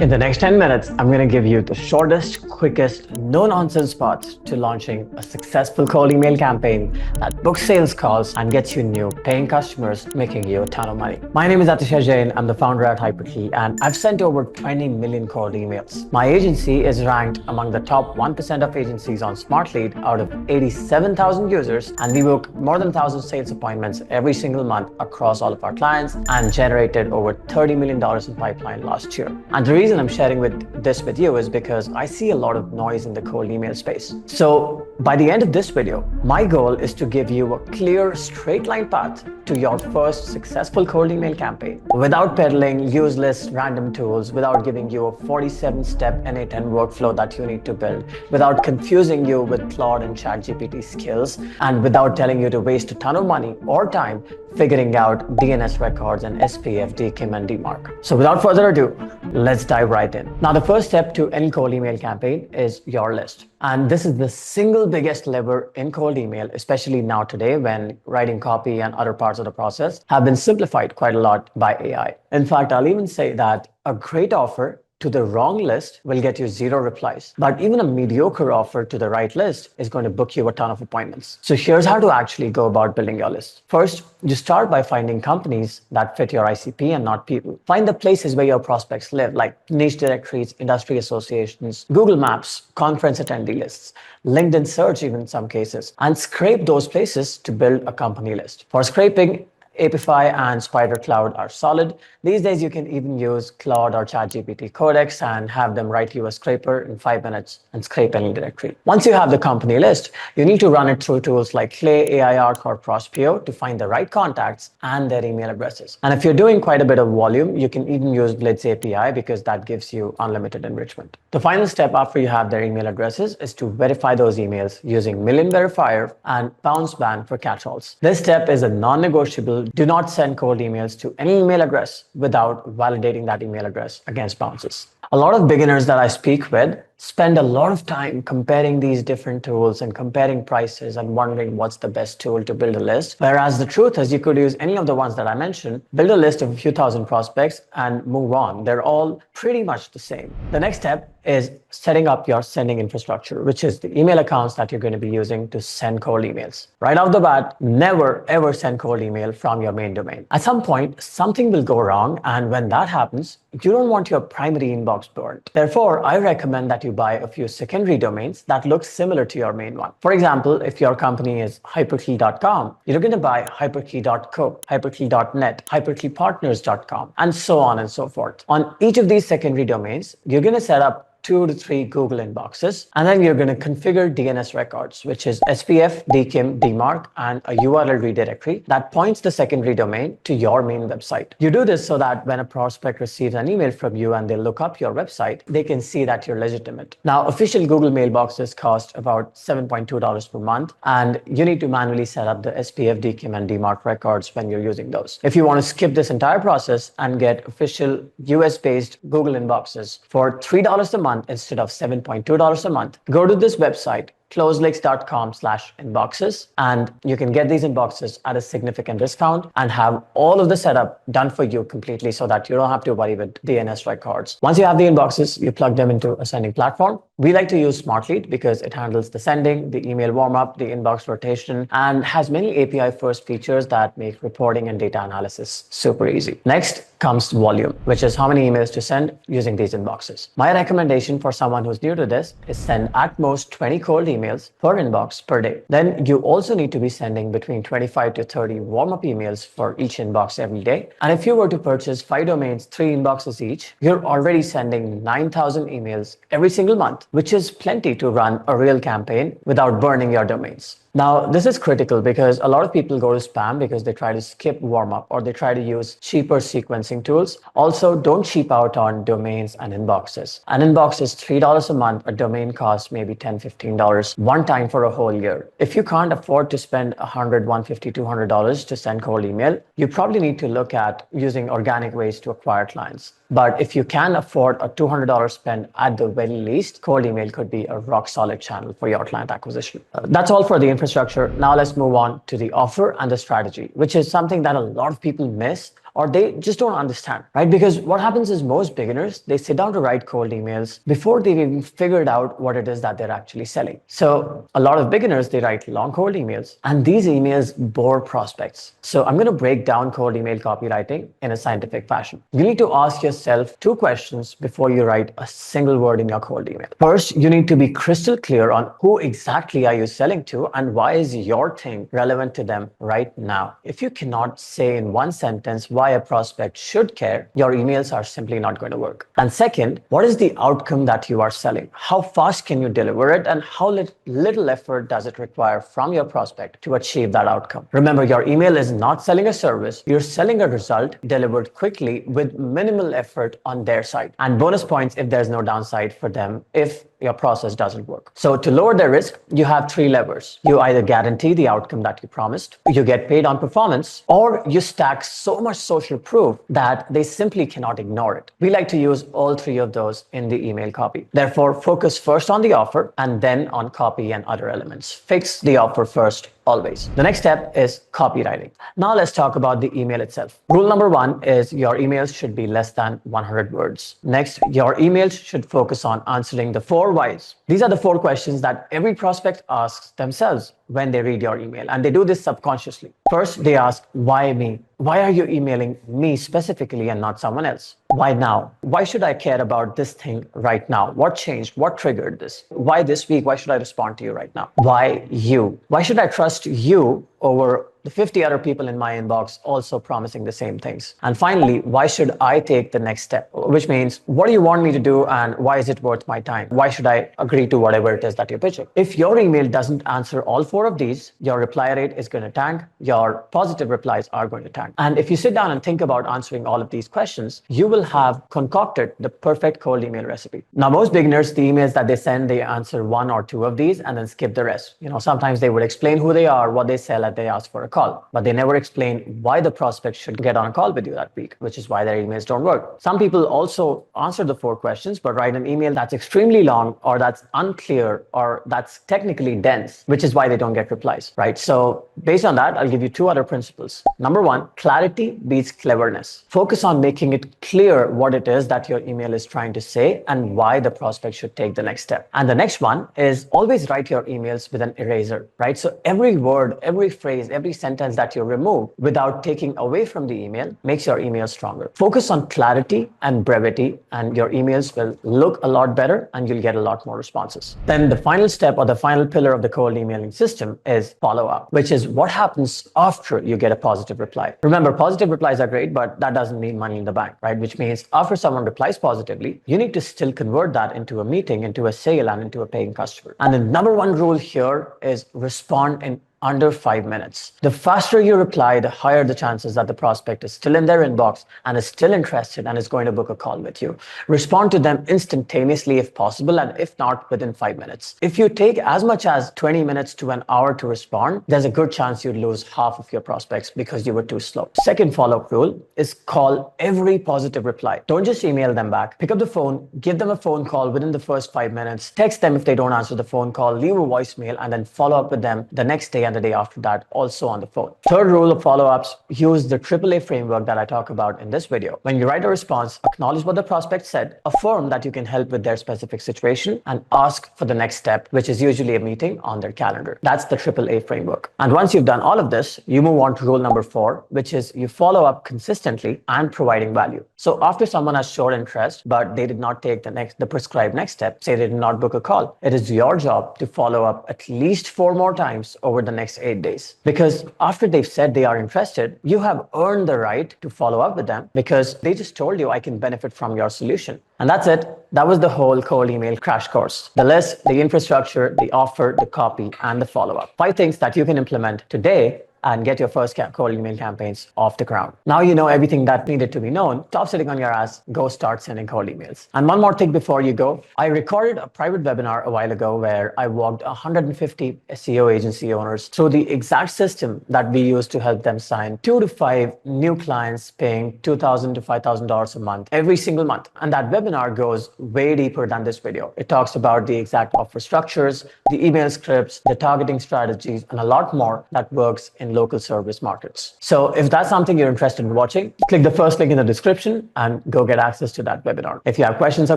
In the next 10 minutes, I'm going to give you the shortest, quickest, no-nonsense path to launching a successful cold email campaign that books sales calls and gets you new paying customers, making you a ton of money. My name is Atishay Jain. I'm the founder at Hyperke, and I've sent over 20 million cold emails. My agency is ranked among the top 1% of agencies on Smartlead out of 87,000 users, and we book more than 1,000 sales appointments every single month across all of our clients and generated over $30 million in pipeline last year. And the reason I'm sharing this with you is because I see a lot of noise in the cold email space. So by the end of this video, my goal is to give you a clear, straight line path to your first successful cold email campaign without peddling useless random tools, without giving you a 47-step N8N workflow that you need to build, without confusing you with Claude and ChatGPT skills, and without telling you to waste a ton of money or time figuring out DNS records and SPF, DKIM, and DMARC. So without further ado, let's dive right in. Now, the first step to any cold email campaign is your list. And this is the single biggest lever in cold email, especially now today when writing copy and other parts of the process have been simplified quite a lot by AI. In fact, I'll even say that a great offer to the wrong list will get you 0 replies. But even a mediocre offer to the right list is going to book you a ton of appointments. So here's how to actually go about building your list. First, you start by finding companies that fit your ICP and not people. Find the places where your prospects live, like niche directories, industry associations, Google Maps, conference attendee lists, LinkedIn search even in some cases, and scrape those places to build a company list. For scraping, Apify and Spider Cloud are solid. These days, you can even use Claude or ChatGPT codecs and have them write you a scraper in 5 minutes and scrape any directory. Once you have the company list, you need to run it through tools like Clay, AIArc, or Prospeo to find the right contacts and their email addresses. And if you're doing quite a bit of volume, you can even use Blitz API because that gives you unlimited enrichment. The final step after you have their email addresses is to verify those emails using Million Verifier and Bounce Ban for catch-alls. This step is a non-negotiable. Do not send cold emails to any email address without validating that email address against bounces. A lot of beginners that I speak with spend a lot of time comparing these different tools and comparing prices and wondering what's the best tool to build a list. Whereas the truth is you could use any of the ones that I mentioned, build a list of a few thousand prospects and move on. They're all pretty much the same. The next step is setting up your sending infrastructure, which is the email accounts that you're going to be using to send cold emails. Right off the bat, never ever send cold email from your main domain. At some point, something will go wrong, and when that happens, you don't want your primary inbox burned. Therefore, I recommend that you buy a few secondary domains that look similar to your main one. For example, if your company is hyperke.com, you're going to buy hyperke.co, hyperke.net, hyperkepartners.com, and so on and so forth. On each of these secondary domains, you're going to set up 2 to 3 Google inboxes, and then you're going to configure DNS records, which is SPF, DKIM, DMARC, and a URL redirectory that points the secondary domain to your main website. You do this so that when a prospect receives an email from you and they look up your website, they can see that you're legitimate. Now, official Google mailboxes cost about $7.2 per month, and you need to manually set up the SPF, DKIM, and DMARC records when you're using those. If you want to skip this entire process and get official US-based Google inboxes for $3 a month instead of $7.2 a month, go to this website, closelix.com/inboxes, and you can get these inboxes at a significant discount and have all of the setup done for you completely so that you don't have to worry with DNS records. Once you have the inboxes, you plug them into a sending platform. We like to use Smartlead because it handles the sending, the email warm-up, the inbox rotation, and has many API-first features that make reporting and data analysis super easy. Next comes volume, which is how many emails to send using these inboxes. My recommendation for someone who's new to this is send at most 20 cold emails per inbox per day. Then you also need to be sending between 25 to 30 warm-up emails for each inbox every day. And if you were to purchase 5 domains, 3 inboxes each, you're already sending 9,000 emails every single month, which is plenty to run a real campaign without burning your domains. Now, this is critical because a lot of people go to spam because they try to skip warm-up or they try to use cheaper sequencing tools. Also, don't cheap out on domains and inboxes. An inbox is $3 a month. A domain costs maybe $10, $15 one time for a whole year. If you can't afford to spend $100, $150, $200 to send cold email, you probably need to look at using organic ways to acquire clients. But if you can afford a $200 spend at the very least, cold email could be a rock solid channel for your client acquisition. That's all for the infrastructure. Now let's move on to the offer and the strategy, which is something that a lot of people miss or they just don't understand, right? Because what happens is most beginners, they sit down to write cold emails before they've even figured out what it is that they're actually selling. So a lot of beginners, they write long cold emails, and these emails bore prospects. So I'm going to break down cold email copywriting in a scientific fashion. You need to ask yourself 2 questions before you write a single word in your cold email. First, you need to be crystal clear on who exactly are you selling to and why is your thing relevant to them right now. If you cannot say in one sentence why a prospect should care, your emails are simply not going to work. And second, what is the outcome that you are selling? How fast can you deliver it, and how little effort does it require from your prospect to achieve that outcome? Remember, your email is not selling a service, you're selling a result delivered quickly with minimal effort on their side. And bonus points if there's no downside for them if your process doesn't work. So to lower their risk, you have 3 levers. You either guarantee the outcome that you promised, you get paid on performance, or you stack so much social proof that they simply cannot ignore it. We like to use all 3 of those in the email copy. Therefore, focus first on the offer and then on copy and other elements. Fix the offer first, always. The next step is copywriting. Now let's talk about the email itself. Rule number 1 is your emails should be less than 100 words. Next, your emails should focus on answering the 4 whys. These are the 4 questions that every prospect asks themselves when they read your email, and they do this subconsciously. First, they ask, why me? Why are you emailing me specifically and not someone else? Why now? Why should I care about this thing right now? What changed? What triggered this? Why this week? Why should I respond to you right now? Why you? Why should I trust you over the 50 other people in my inbox also promising the same things? And finally, why should I take the next step? Which means, what do you want me to do and why is it worth my time? Why should I agree to whatever it is that you're pitching? If your email doesn't answer all 4 of these, your reply rate is going to tank, your positive replies are going to tank. And if you sit down and think about answering all of these questions, you will have concocted the perfect cold email recipe. Now, most beginners, the emails that they send, they answer 1 or 2 of these and then skip the rest. Sometimes they would explain who they are, what they sell, and they ask for a call, but they never explain why the prospect should get on a call with you that week, which is why their emails don't work. Some people also answer the 4 questions, but write an email that's extremely long or that's unclear or that's technically dense, which is why they don't get replies, right? So based on that, I'll give you 2 other principles. Number 1, clarity beats cleverness. Focus on making it clear what it is that your email is trying to say and why the prospect should take the next step. And the next one is always write your emails with an eraser, right? So every word, every phrase, every sentence that you remove without taking away from the email makes your email stronger. Focus on clarity and brevity, and your emails will look a lot better and you'll get a lot more responses. Then the final step or the final pillar of the cold emailing system is follow-up, which is what happens after you get a positive reply. Remember, positive replies are great, but that doesn't mean money in the bank, right? Which means after someone replies positively, you need to still convert that into a meeting, into a sale, and into a paying customer. And the number 1 rule here is respond in under 5 minutes. The faster you reply, the higher the chances that the prospect is still in their inbox and is still interested and is going to book a call with you. Respond to them instantaneously if possible, and if not, within 5 minutes. If you take as much as 20 minutes to an hour to respond, there's a good chance you'd lose half of your prospects because you were too slow. Second follow-up rule is call every positive reply. Don't just email them back. Pick up the phone, give them a phone call within the first 5 minutes, text them if they don't answer the phone call, leave a voicemail, and then follow up with them the next day and the day after that, also on the phone. Third rule of follow-ups, use the AAA framework that I talk about in this video. When you write a response, acknowledge what the prospect said, affirm that you can help with their specific situation, and ask for the next step, which is usually a meeting on their calendar. That's the AAA framework. And once you've done all of this, you move on to rule number 4, which is you follow up consistently and providing value. So after someone has shown interest, but they did not take the prescribed next step, say they did not book a call, it is your job to follow up at least 4 more times over the next 8 days. Because after they've said they are interested, you have earned the right to follow up with them because they just told you, I can benefit from your solution. And that's it. That was the whole cold email crash course. The list, the infrastructure, the offer, the copy, and the follow-up. 5 things that you can implement today and get your first cold email campaigns off the ground. Now you know everything that needed to be known. Stop sitting on your ass, go start sending cold emails. And one more thing before you go, I recorded a private webinar a while ago where I walked 150 SEO agency owners through the exact system that we use to help them sign 2 to 5 new clients paying $2,000 to $5,000 a month every single month. And that webinar goes way deeper than this video. It talks about the exact offer structures, the email scripts, the targeting strategies, and a lot more that works in in local service markets. So if that's something you're interested in watching, click the first link in the description and go get access to that webinar. If you have questions or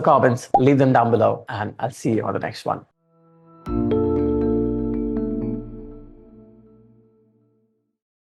comments, leave them down below and I'll see you on the next one.